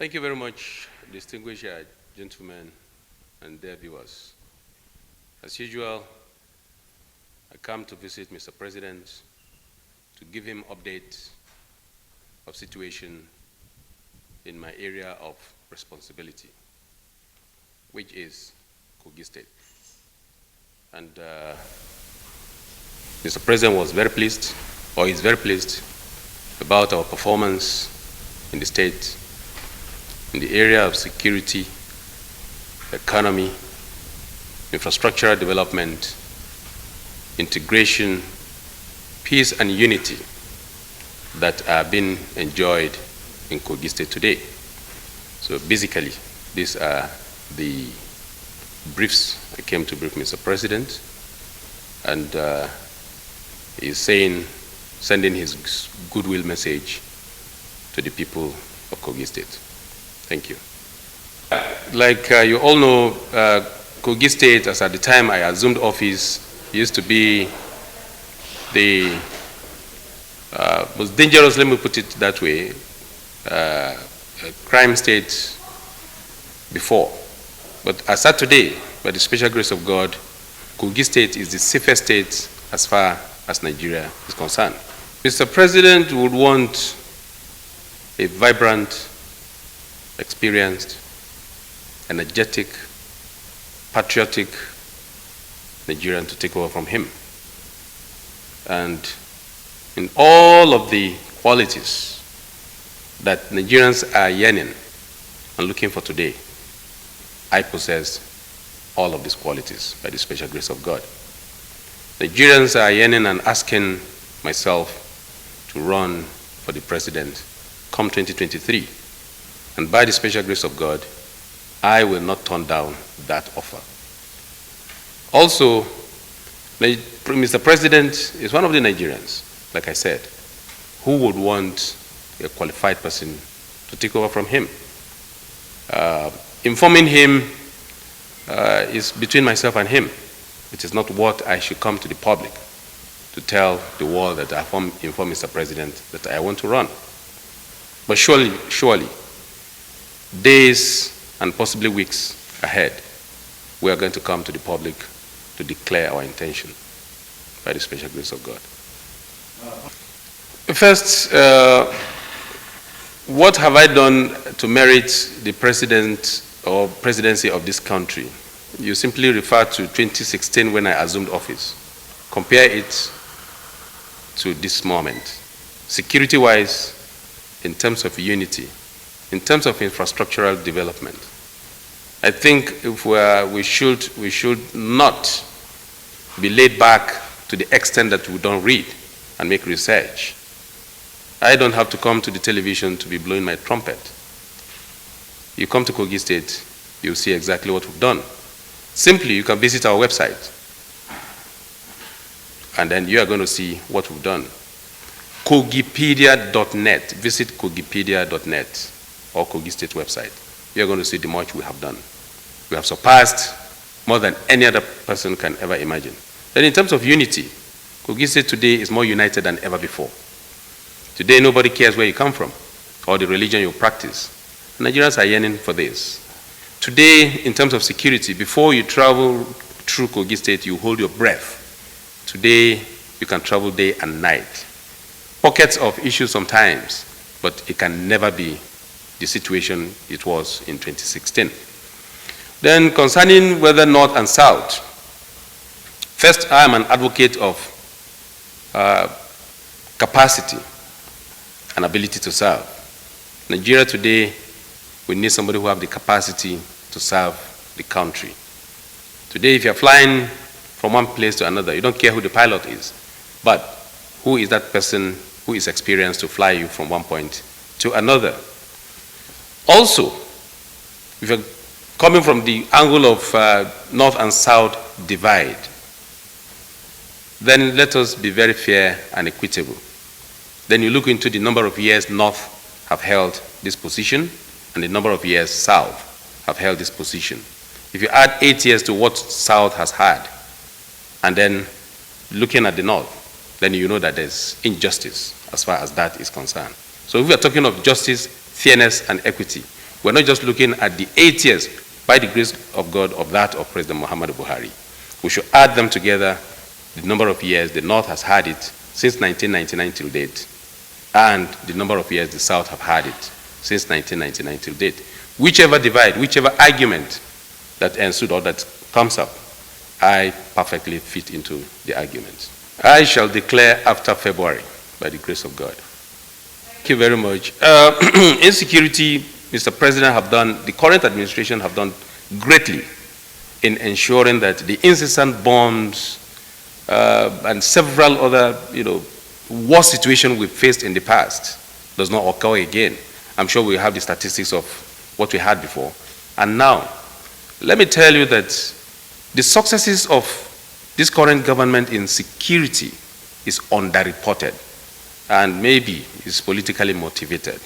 Thank you very much, distinguished gentlemen and dear viewers. As usual, I come to visit Mr. President to give him updates of situation in my area of responsibility, which is Kogi State. And Mr. President was very pleased, or is very pleased, about our performance in the state, in the area of security, economy, infrastructural development, integration, peace and unity that are being enjoyed in Kogi State today. So basically, these are the briefs I came to brief Mr. President, and he's sending his goodwill message to the people of Kogi State. Thank you. Like you all know, Kogi State, as at the time I assumed office, used to be the most dangerous, let me put it that way, crime state before. But as at today, by the special grace of God, Kogi State is the safest state as far as Nigeria is concerned. Mr. President would want a vibrant, experienced, energetic, patriotic Nigerian to take over from him. And in all of the qualities that Nigerians are yearning and looking for today, I possess all of these qualities by the special grace of God. Nigerians are yearning and asking myself to run for the president come 2023. And by the special grace of God, I will not turn down that offer. Also, Mr. President is one of the Nigerians, like I said, who would want a qualified person to take over from him. Informing him is between myself and him. It is not what I should come to the public to tell the world that I inform Mr. President that I want to run. But surely, days and possibly weeks ahead, we are going to come to the public to declare our intention by the special grace of God. First, what have I done to merit the president or presidency of this country? You simply refer to 2016 when I assumed office. Compare it to this moment. Security-wise, in terms of unity, in terms of infrastructural development, I think if we should not be laid back to the extent that we don't read and make research. I don't have to come to the television to be blowing my trumpet. You come to Kogi State, you'll see exactly what we've done. Simply, you can visit our website, and then you are going to see what we've done. Kogipedia.net. Visit Kogipedia.net or Kogi State website. You are going to see the much we have done. We have surpassed more than any other person can ever imagine. Then in terms of unity, Kogi State today is more united than ever before. Today, nobody cares where you come from or the religion you practice. Nigerians are yearning for this. Today, in terms of security, before you travel through Kogi State, you hold your breath. Today, you can travel day and night. Pockets of issues sometimes, but it can never be the situation it was in 2016. Then concerning whether North and South, first, I am an advocate of capacity and ability to serve. Nigeria today, we need somebody who has the capacity to serve the country. Today, if you're flying from one place to another, you don't care who the pilot is, but who is that person who is experienced to fly you from one point to another. Also, if you're coming from the angle of North and South divide, then let us be very fair and equitable. Then you look into the number of years North have held this position and the number of years South have held this position. If you add 8 years to what South has had, and then looking at the North, then you know that there's injustice as far as that is concerned. So if we are talking of justice, fairness, and equity, We're not just looking at the 8 years, by the grace of God, of that of President Muhammadu Buhari. We should add them together, the number of years the North has had it since 1999 till date, and the number of years the South have had it since 1999 till date. Whichever divide, whichever argument that ensued or that comes up, I perfectly fit into the argument. I shall declare after February, by the grace of God. Thank you very much. Insecurity, Mr. President, the current administration have done greatly in ensuring that the incessant bombs and several other, war situations we've faced in the past does not occur again. I'm sure we have the statistics of what we had before. And now, let me tell you that the successes of this current government in security is underreported and maybe is politically motivated.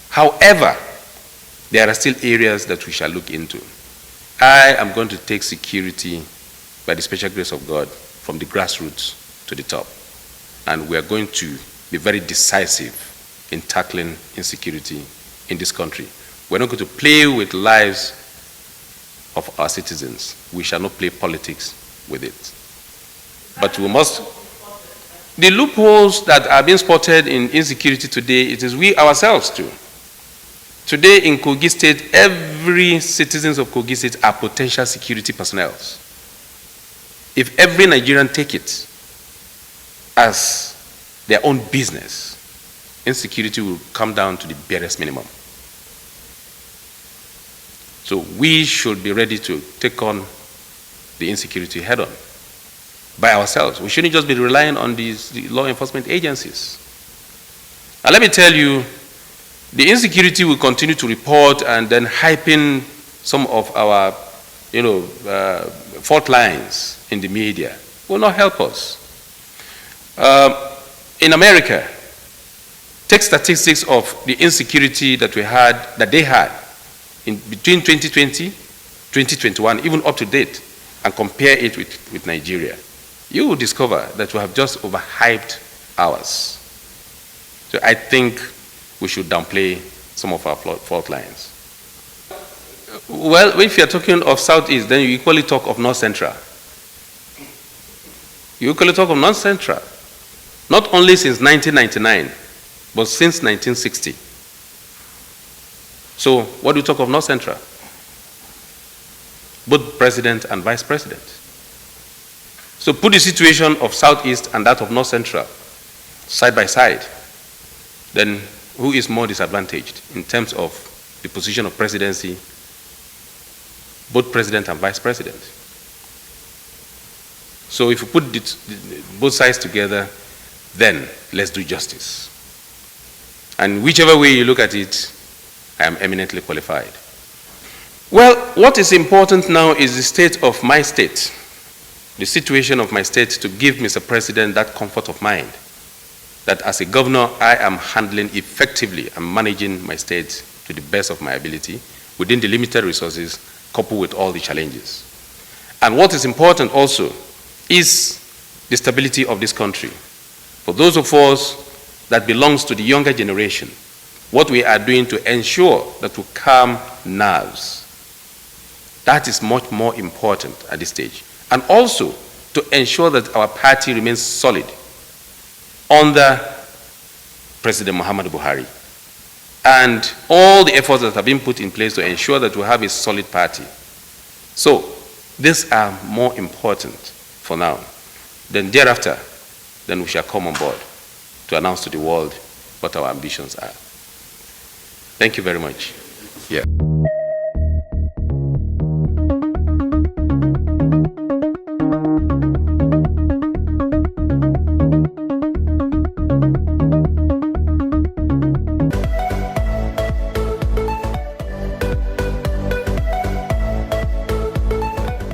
However, there are still areas that we shall look into. I am going to take security, by the special grace of God, from the grassroots to the top. And we are going to be very decisive in tackling insecurity in this country. We're not going to play with lives of our citizens. We shall not play politics with it. But we must. The loopholes that are being spotted in insecurity today, it is we ourselves too. Today in Kogi State, every citizens of Kogi State are potential security personnel. If every Nigerian take it as their own business, insecurity will come down to the barest minimum. So we should be ready to take on the insecurity head on by ourselves. We shouldn't just be relying on the law enforcement agencies. Now let me tell you, the insecurity will continue to report and then hyping some of our, fault lines in the media will not help us. In America, take statistics of the insecurity that they had in between 2020, 2021, even up to date, and compare it with Nigeria. You will discover that we have just overhyped ours. So I think we should downplay some of our fault lines. Well, if you're talking of Southeast, then you equally talk of North Central. You equally talk of North Central. Not only since 1999, but since 1960. So what do you talk of North Central? Both president and vice president. So put the situation of Southeast and that of North Central side by side. Then who is more disadvantaged in terms of the position of presidency, both president and vice president? So if you put both sides together, then let's do justice. And whichever way you look at it, I am eminently qualified. Well, what is important now is the state of my state, the situation of my state, to give Mr. President that comfort of mind that as a governor, I am handling effectively and managing my state to the best of my ability within the limited resources coupled with all the challenges. And what is important also is the stability of this country. For those of us that belongs to the younger generation, what we are doing to ensure that we calm nerves, that is much more important at this stage. And also to ensure that our party remains solid under President Muhammadu Buhari. And all the efforts that have been put in place to ensure that we have a solid party. So these are more important for now. Then thereafter, then we shall come on board to announce to the world what our ambitions are. Thank you very much. Yeah.